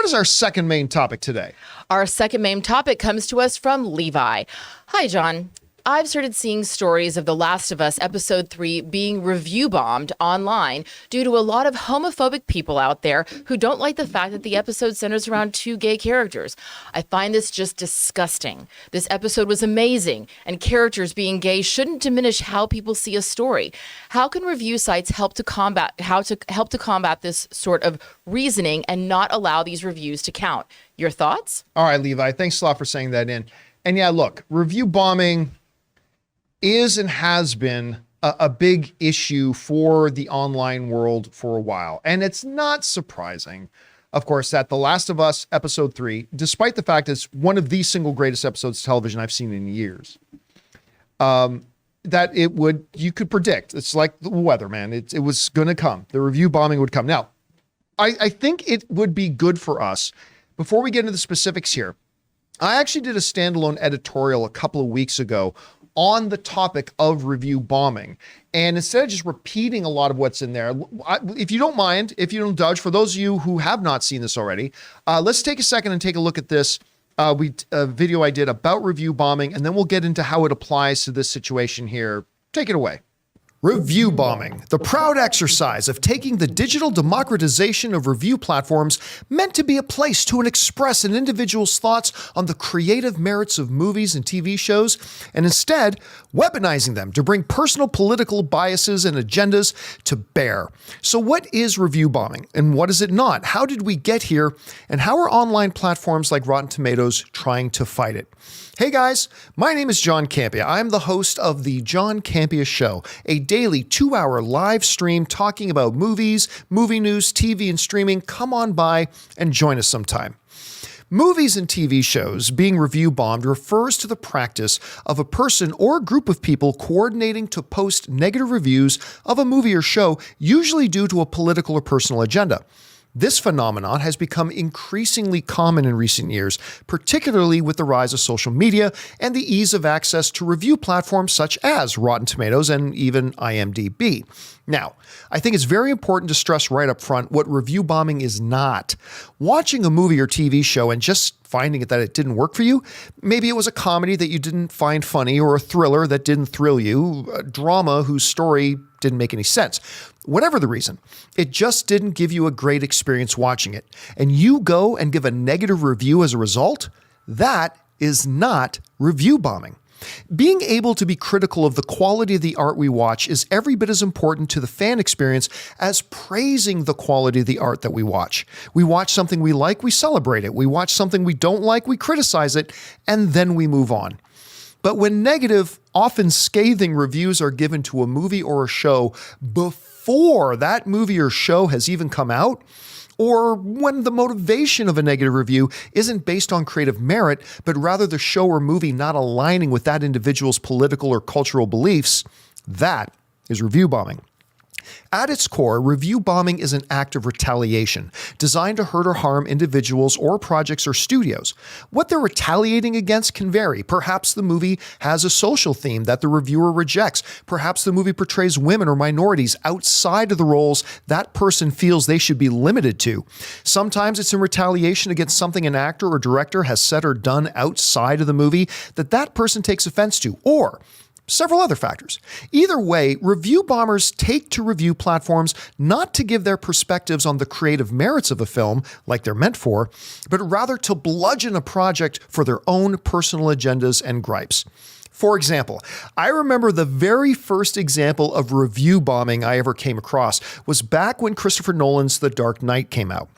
what is our second main topic today? Our second main topic comes to us from Levi. Hi, John. I've started seeing stories of The Last of Us Episode 3 being review bombed online due to a lot of homophobic people out there who don't like the fact that the episode centers around two gay characters. I find this just disgusting. This episode was amazing, and characters being gay shouldn't diminish how people see a story. How can review sites help to combat this sort of reasoning and not allow these reviews to count? Your thoughts? All right, Levi, thanks a lot for saying that in. And yeah, look, review bombing is and has been a big issue for the online world for a while. And it's not surprising, of course, that The Last of Us Episode 3, despite the fact it's one of the single greatest episodes of television I've seen in years, that you could predict. It's like the weather, man. It was going to come. The review bombing would come. Now, I think it would be good for us, before we get into the specifics here, I actually did a standalone editorial a couple of weeks ago on the topic of review bombing. And instead of just repeating a lot of what's in there, if you don't mind, if you don't indulge, for those of you who have not seen this already, let's take a second and take a look at this video I did about review bombing, and then we'll get into how it applies to this situation here. Take it away. Review bombing, the proud exercise of taking the digital democratization of review platforms meant to be a place to express an individual's thoughts on the creative merits of movies and TV shows, and instead weaponizing them to bring personal political biases and agendas to bear. So what is review bombing, and what is it not? How did we get here, and how are online platforms like Rotten Tomatoes trying to fight it? Hey guys, my name is John Campea. I'm the host of The John Campea Show, a daily 2-hour live stream talking about movies, movie news, TV, and streaming. Come on by and join us sometime. Movies and TV shows being review bombed refers to the practice of a person or group of people coordinating to post negative reviews of a movie or show, usually due to a political or personal agenda. This phenomenon has become increasingly common in recent years, particularly with the rise of social media and the ease of access to review platforms such as Rotten Tomatoes and even IMDb. Now, I think it's very important to stress right up front what review bombing is not. Watching a movie or TV show and just finding that it didn't work for you, maybe it was a comedy that you didn't find funny, or a thriller that didn't thrill you, a drama whose story didn't make any sense. Whatever the reason, it just didn't give you a great experience watching it, and you go and give a negative review as a result, that is not review bombing. Being able to be critical of the quality of the art we watch is every bit as important to the fan experience as praising the quality of the art that we watch. We watch something we like, we celebrate it. We watch something we don't like, we criticize it, and then we move on. But when negative, often scathing reviews are given to a movie or a show before that movie or show has even come out, or when the motivation of a negative review isn't based on creative merit, but rather the show or movie not aligning with that individual's political or cultural beliefs, that is review bombing. At its core, review bombing is an act of retaliation designed to hurt or harm individuals or projects or studios. What they're retaliating against can vary. Perhaps the movie has a social theme that the reviewer rejects. Perhaps the movie portrays women or minorities outside of the roles that person feels they should be limited to. Sometimes it's in retaliation against something an actor or director has said or done outside of the movie that person takes offense to, or several other factors. Either way, review bombers take to review platforms not to give their perspectives on the creative merits of a film, like they're meant for, but rather to bludgeon a project for their own personal agendas and gripes. For example, I remember the very first example of review bombing I ever came across was back when Christopher Nolan's The Dark Knight came out.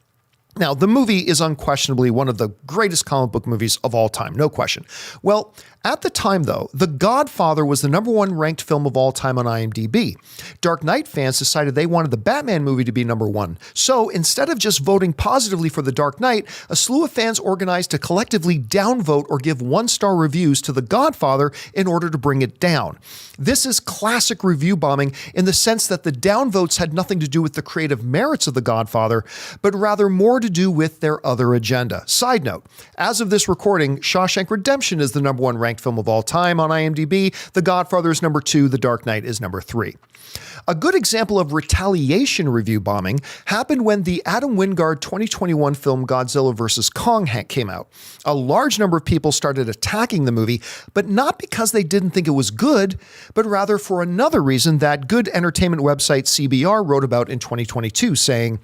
Now, the movie is unquestionably one of the greatest comic book movies of all time, no question. Well, at the time, though, The Godfather was the #1 ranked film of all time on IMDb. Dark Knight fans decided they wanted the Batman movie to be #1. So instead of just voting positively for The Dark Knight, a slew of fans organized to collectively downvote or give 1-star reviews to The Godfather in order to bring it down. This is classic review bombing in the sense that the downvotes had nothing to do with the creative merits of The Godfather, but rather more to do with their other agenda. Side note, as of this recording, Shawshank Redemption is the #1 ranked film of all time on IMDb. The Godfather is #2. The Dark Knight is #3. A good example of retaliation review bombing happened when the Adam Wingard 2021 film Godzilla vs. Kong came out. A large number of people started attacking the movie, but not because they didn't think it was good, but rather for another reason that good entertainment website CBR wrote about in 2022, saying,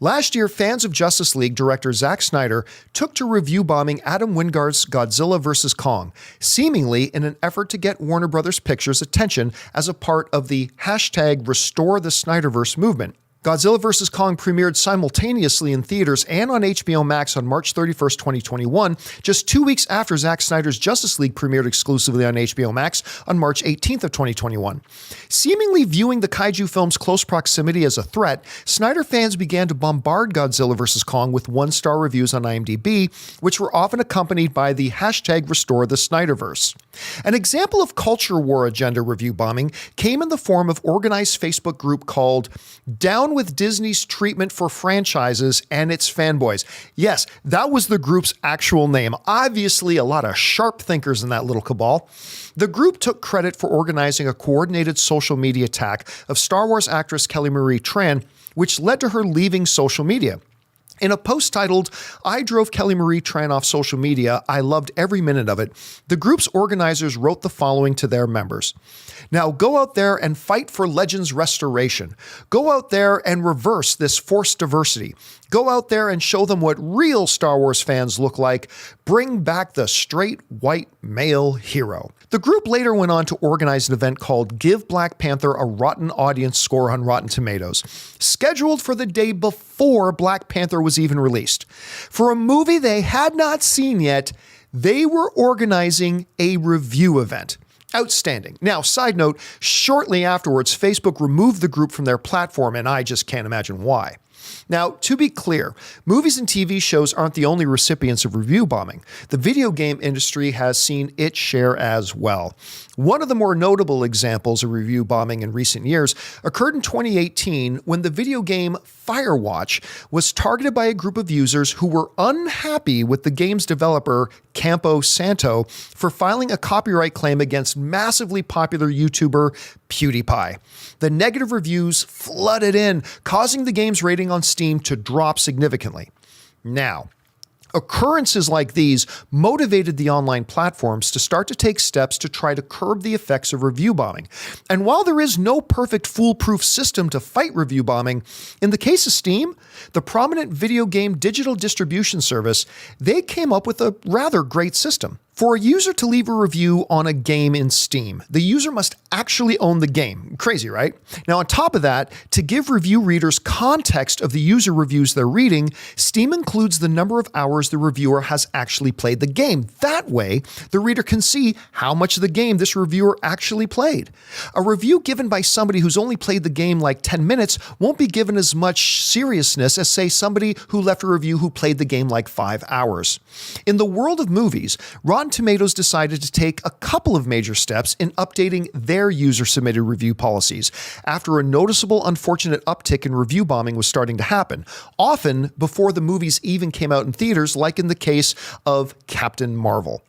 "Last year, fans of Justice League director Zack Snyder took to review bombing Adam Wingard's Godzilla vs. Kong, seemingly in an effort to get Warner Brothers Pictures' attention as a part of the #RestoreTheSnyderverse movement." Godzilla vs. Kong premiered simultaneously in theaters and on HBO Max on March 31st, 2021, just 2 weeks after Zack Snyder's Justice League premiered exclusively on HBO Max on March 18th of 2021. Seemingly viewing the kaiju film's close proximity as a threat, Snyder fans began to bombard Godzilla vs. Kong with 1-star reviews on IMDb, which were often accompanied by the #RestoreTheSnyderverse. An example of culture war agenda review bombing came in the form of organized Facebook group called Down with Disney's Treatment for Franchises and Its Fanboys. Yes, that was the group's actual name. Obviously, a lot of sharp thinkers in that little cabal. The group took credit for organizing a coordinated social media attack of Star Wars actress Kelly Marie Tran, which led to her leaving social media. In a post titled, "I drove Kelly Marie Tran off social media. I loved every minute of it," the group's organizers wrote the following to their members. "Now go out there and fight for Legends restoration. Go out there and reverse this forced diversity. Go out there and show them what real Star Wars fans look like. Bring back the straight white male hero." The group later went on to organize an event called Give Black Panther a Rotten Audience Score on Rotten Tomatoes, scheduled for the day before Black Panther was even released. For a movie they had not seen yet, they were organizing a review event. Outstanding. Now, side note, shortly afterwards, Facebook removed the group from their platform, and I just can't imagine why. Now, to be clear, movies and TV shows aren't the only recipients of review bombing. The video game industry has seen its share as well. One of the more notable examples of review bombing in recent years occurred in 2018 when the video game Firewatch was targeted by a group of users who were unhappy with the game's developer, Campo Santo, for filing a copyright claim against massively popular YouTuber PewDiePie. The negative reviews flooded in, causing the game's rating on Steam to drop significantly. Now, occurrences like these motivated the online platforms to start to take steps to try to curb the effects of review bombing. And while there is no perfect foolproof system to fight review bombing, in the case of Steam, the prominent video game digital distribution service, they came up with a rather great system. For a user to leave a review on a game in Steam, the user must actually own the game. Crazy, right? Now, on top of that, to give review readers context of the user reviews they're reading, Steam includes the number of hours the reviewer has actually played the game. That way, the reader can see how much of the game this reviewer actually played. A review given by somebody who's only played the game like 10 minutes won't be given as much seriousness as, say, somebody who left a review who played the game like 5 hours. In the world of movies, Rotten Tomatoes decided to take a couple of major steps in updating their user-submitted review policies after a noticeable unfortunate uptick in review bombing was starting to happen, often before the movies even came out in theaters, like in the case of Captain Marvel.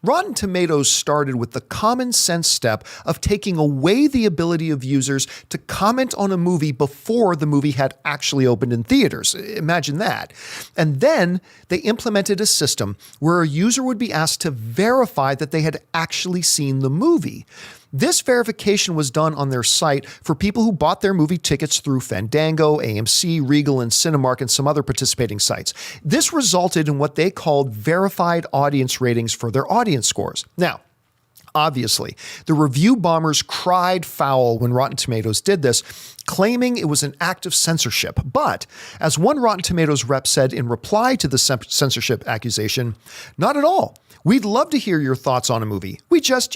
Rotten Tomatoes started with the common sense step of taking away the ability of users to comment on a movie before the movie had actually opened in theaters. Imagine that. And then they implemented a system where a user would be asked to verify that they had actually seen the movie. This verification was done on their site for people who bought their movie tickets through Fandango, AMC, Regal, and Cinemark, and some other participating sites. This resulted in what they called verified audience ratings for their audience scores. Now, obviously, the review bombers cried foul when Rotten Tomatoes did this, claiming it was an act of censorship. But, as one Rotten Tomatoes rep said in reply to the censorship accusation, "Not at all. We'd love to hear your thoughts on a movie. We just,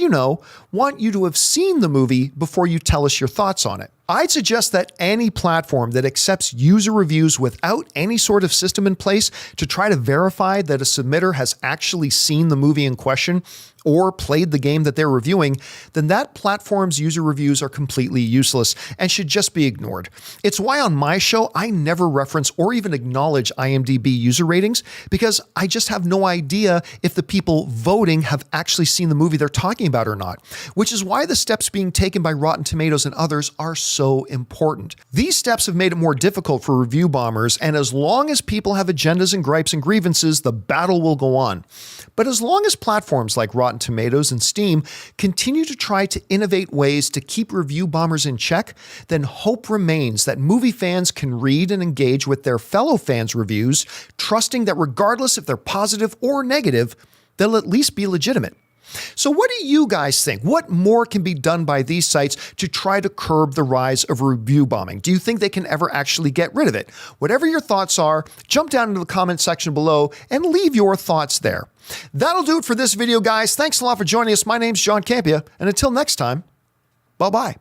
want you to have seen the movie before you tell us your thoughts on it." I'd suggest that any platform that accepts user reviews without any sort of system in place to try to verify that a submitter has actually seen the movie in question or played the game that they're reviewing, then that platform's user reviews are completely useless and should just be ignored. It's why on my show, I never reference or even acknowledge IMDb user ratings, because I just have no idea if the people voting have actually seen the movie they're talking about or not, which is why the steps being taken by Rotten Tomatoes and others are so important. These steps have made it more difficult for review bombers, and as long as people have agendas and gripes and grievances, the battle will go on. But as long as platforms like Rotten Tomatoes and Steam continue to try to innovate ways to keep review bombers in check, then hope remains that movie fans can read and engage with their fellow fans' reviews, trusting that regardless if they're positive or negative, they'll at least be legitimate. So what do you guys think? What more can be done by these sites to try to curb the rise of review bombing? Do you think they can ever actually get rid of it? Whatever your thoughts are, jump down into the comment section below and leave your thoughts there. That'll do it for this video, guys. Thanks a lot for joining us. My name's John Campea, and until next time, bye-bye.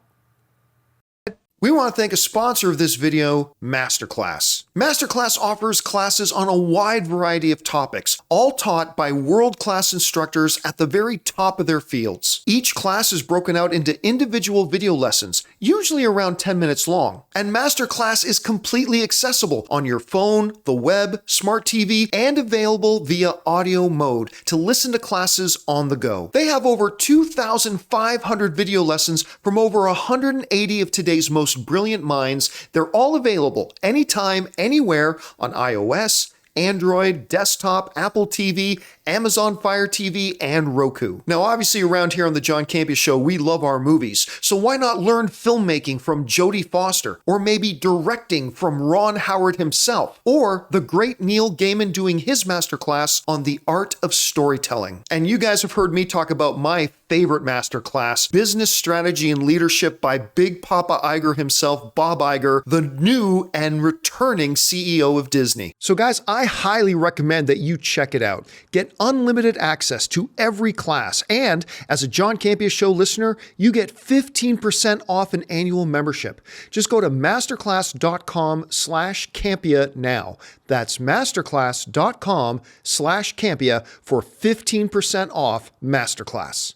We want to thank a sponsor of this video, MasterClass. MasterClass offers classes on a wide variety of topics, all taught by world-class instructors at the very top of their fields. Each class is broken out into individual video lessons, usually around 10 minutes long. And MasterClass is completely accessible on your phone, the web, smart TV, and available via audio mode to listen to classes on the go. They have over 2,500 video lessons from over 180 of today's most brilliant minds. They're all available anytime, anywhere on iOS, Android, desktop, Apple TV, Amazon Fire TV, and Roku. Now, obviously around here on the John Campea Show, we love our movies, so why not learn filmmaking from Jodie Foster, or maybe directing from Ron Howard himself, or the great Neil Gaiman doing his masterclass on the art of storytelling. And you guys have heard me talk about my favorite masterclass, Business Strategy and Leadership by Big Papa Iger himself, Bob Iger, the new and returning CEO of Disney. So guys, I highly recommend that you check it out. Get unlimited access to every class, and as a John Campea Show listener, you get 15% off an annual membership. Just go to masterclass.com/Campea now. That's masterclass.com/Campea for 15% off Masterclass.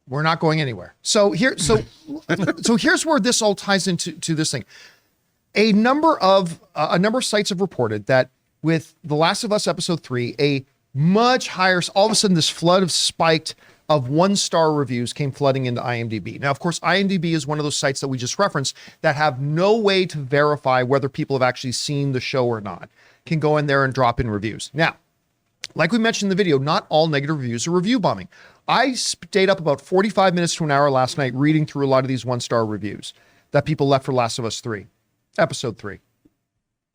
We're not going anywhere. So here's where this all ties into this thing. A number of sites have reported that with The Last of Us Episode 3, a much higher, all of a sudden this flood of spiked of 1-star reviews came flooding into IMDb. Now, of course, IMDb is one of those sites that we just referenced that have no way to verify whether people have actually seen the show or not. Can go in there and drop in reviews. Now, like we mentioned in the video, not all negative reviews are review bombing. I stayed up about 45 minutes to an hour last night reading through a lot of these 1-star reviews that people left for Last of Us 3, Episode 3.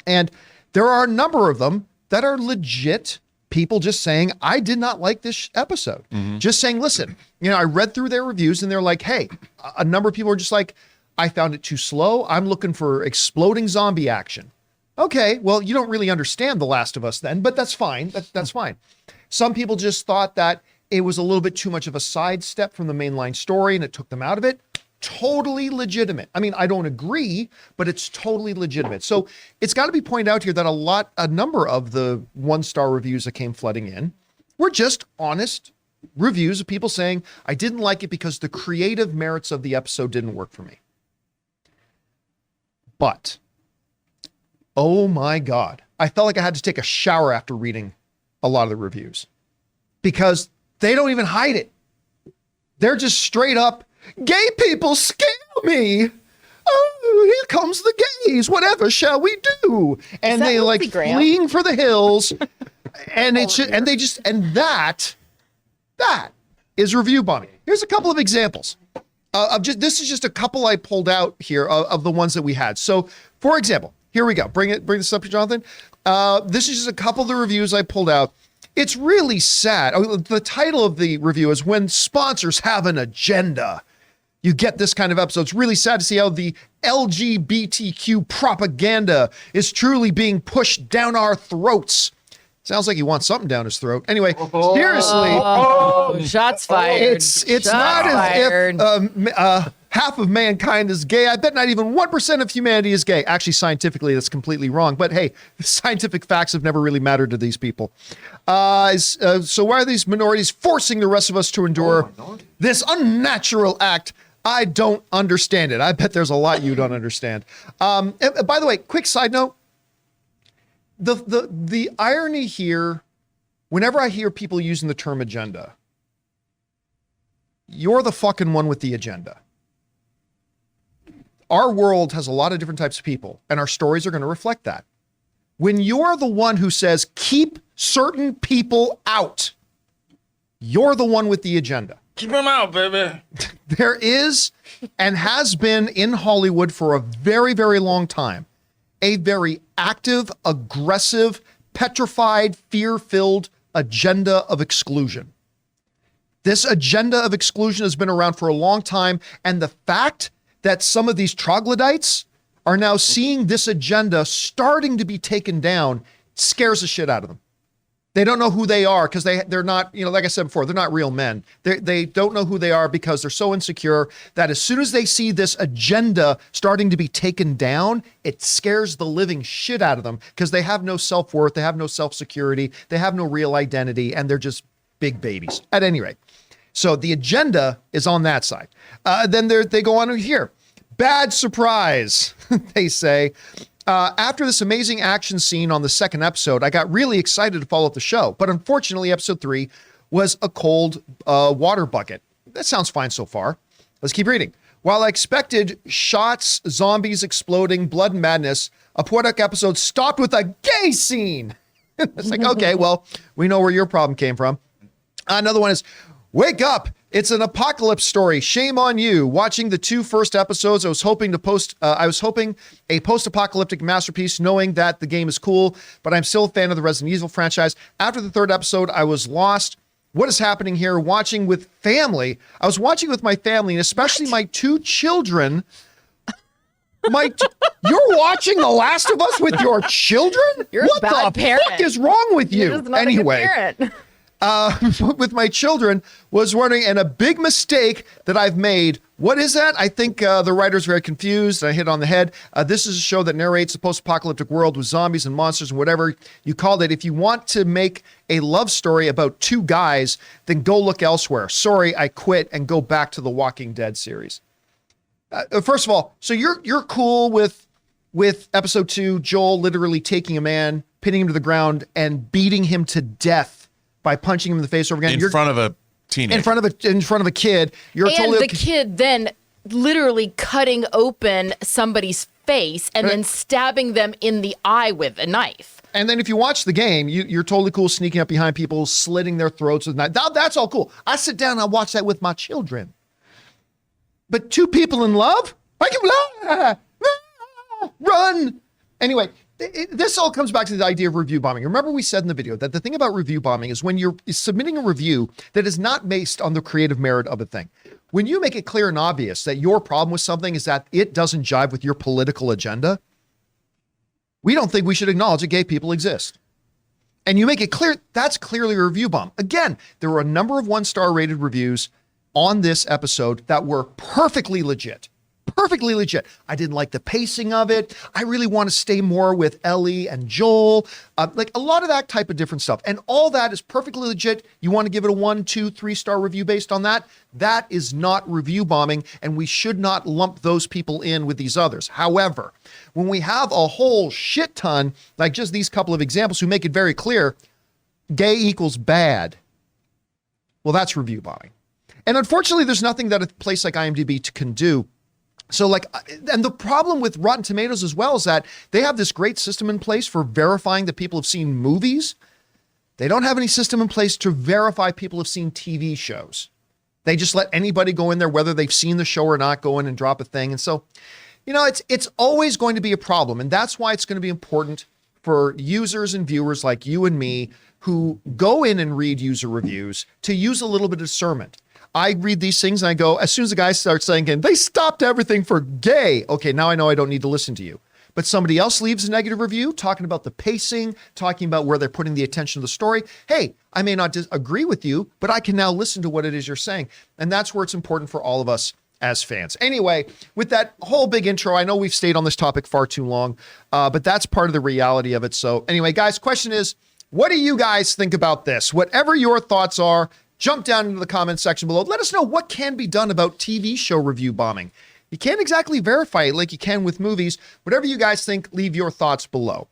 And there are a number of them that are legit people just saying, I did not like this episode. Just saying, listen, I read through their reviews and they're like, hey, a number of people are just like, I found it too slow. I'm looking for exploding zombie action. Okay, well, you don't really understand The Last of Us then, but that's fine. That's fine. Some people just thought that it was a little bit too much of a sidestep from the mainline story and it took them out of it. Totally legitimate. I mean, I don't agree, but it's totally legitimate. So it's got to be pointed out here that a number of the 1-star reviews that came flooding in were just honest reviews of people saying, I didn't like it because the creative merits of the episode didn't work for me. But, oh my God, I felt like I had to take a shower after reading a lot of the reviews because they don't even hide it. They're just straight up, gay people scare me. Oh, here comes the gays. Whatever shall we do? And they like fleeing for the hills. And it's just, and that is review bombing. Here's a couple of examples. This is just a couple I pulled out here of the ones that we had. So, for example, here we go. Bring this up, Jonathan. This is just a couple of the reviews I pulled out. It's really sad. The title of the review is When Sponsors Have an Agenda. You get this kind of episode. It's really sad to see how the LGBTQ propaganda is truly being pushed down our throats. Sounds like he wants something down his throat. Anyway, seriously. Shots fired. It's not as if half of mankind is gay. I bet not even 1% of humanity is gay. Actually, scientifically, that's completely wrong. But hey, scientific facts have never really mattered to these people. So why are these minorities forcing the rest of us to endure this unnatural act? I don't understand it. I bet there's a lot you don't understand. And by the way, quick side note. The irony here, whenever I hear people using the term agenda, you're the fucking one with the agenda. Our world has a lot of different types of people, and our stories are going to reflect that. When you're the one who says, keep certain people out, you're the one with the agenda. Keep them out, baby. There is and has been in Hollywood for a very, very long time, a very active, aggressive, petrified, fear-filled agenda of exclusion. This agenda of exclusion has been around for a long time, and the fact that some of these troglodytes are now seeing this agenda starting to be taken down scares the shit out of them. They don't know who they are because they're not, like I said before, they're not real men. They don't know who they are because they're so insecure that as soon as they see this agenda starting to be taken down, it scares the living shit out of them because they have no self-worth, they have no self-security, they have no real identity, and they're just big babies. At any rate. So the agenda is on that side. Then they go on here. Bad surprise, they say. After this amazing action scene on the second episode, I got really excited to follow up the show. But unfortunately, episode 3 was a cold water bucket. That sounds fine so far. Let's keep reading. While I expected shots, zombies exploding, blood and madness, a poetic episode stopped with a gay scene. It's like, okay, well, we know where your problem came from. Another one is, wake up. It's an apocalypse story. Shame on you. Watching the 2 first episodes, I was hoping a post-apocalyptic masterpiece, knowing that the game is cool, but I'm still a fan of the Resident Evil franchise. After the 3rd episode, I was lost. What is happening here? Watching with family. I was watching with my family, and especially my 2 children. You're watching The Last of Us with your children? You're what a bad the parent. fuck is wrong with you? You're just not anyway. a good parent. With my children, was wondering, and a big mistake that I've made. What is that? I think the writer's very confused. I hit on the head. This is a show that narrates a post-apocalyptic world with zombies and monsters and whatever you called it. If you want to make a love story about 2 guys, then go look elsewhere. Sorry, I quit and go back to the Walking Dead series. First of all, so you're cool with episode 2, Joel literally taking a man, pinning him to the ground, and beating him to death by punching him in the face over again. In front of a teenager. In front of a kid. You're and totally the kid then literally cutting open somebody's face and then stabbing them in the eye with a knife. And then if you watch the game, you're totally cool sneaking up behind people, slitting their throats with knives. That's all cool. I sit down and I watch that with my children. But 2 people in love? I can run. Anyway, this all comes back to the idea of review bombing. Remember we said in the video that the thing about review bombing is when you're submitting a review that is not based on the creative merit of a thing. When you make it clear and obvious that your problem with something is that it doesn't jive with your political agenda, we don't think we should acknowledge that gay people exist. And you make it clear, that's clearly a review bomb. Again, there were a number of 1-star rated reviews on this episode that were perfectly legit. Perfectly legit. I didn't like the pacing of it. I really want to stay more with Ellie and Joel. Like a lot of that type of different stuff. And all that is perfectly legit. You want to give it a 1, 2, 3-star review based on that? That is not review bombing, and we should not lump those people in with these others. However, when we have a whole shit ton, like just these couple of examples who make it very clear, gay equals bad, well, that's review bombing. And unfortunately, there's nothing that a place like IMDb can do. So and the problem with Rotten Tomatoes as well is that they have this great system in place for verifying that people have seen movies. They don't have any system in place to verify people have seen TV shows. They just let anybody go in there, whether they've seen the show or not, go in and drop a thing. And so, it's always going to be a problem. And that's why it's going to be important for users and viewers like you and me who go in and read user reviews to use a little bit of discernment. I read these things and I go, as soon as the guy starts saying, they stopped everything for gay. Okay, now I know I don't need to listen to you. But somebody else leaves a negative review talking about the pacing, talking about where they're putting the attention to the story. Hey, I may not agree with you, but I can now listen to what it is you're saying. And that's where it's important for all of us as fans. Anyway, with that whole big intro, I know we've stayed on this topic far too long, but that's part of the reality of it. So anyway, guys, question is, what do you guys think about this? Whatever your thoughts are, jump down into the comment section below. Let us know what can be done about TV show review bombing. You can't exactly verify it like you can with movies. Whatever you guys think, leave your thoughts below.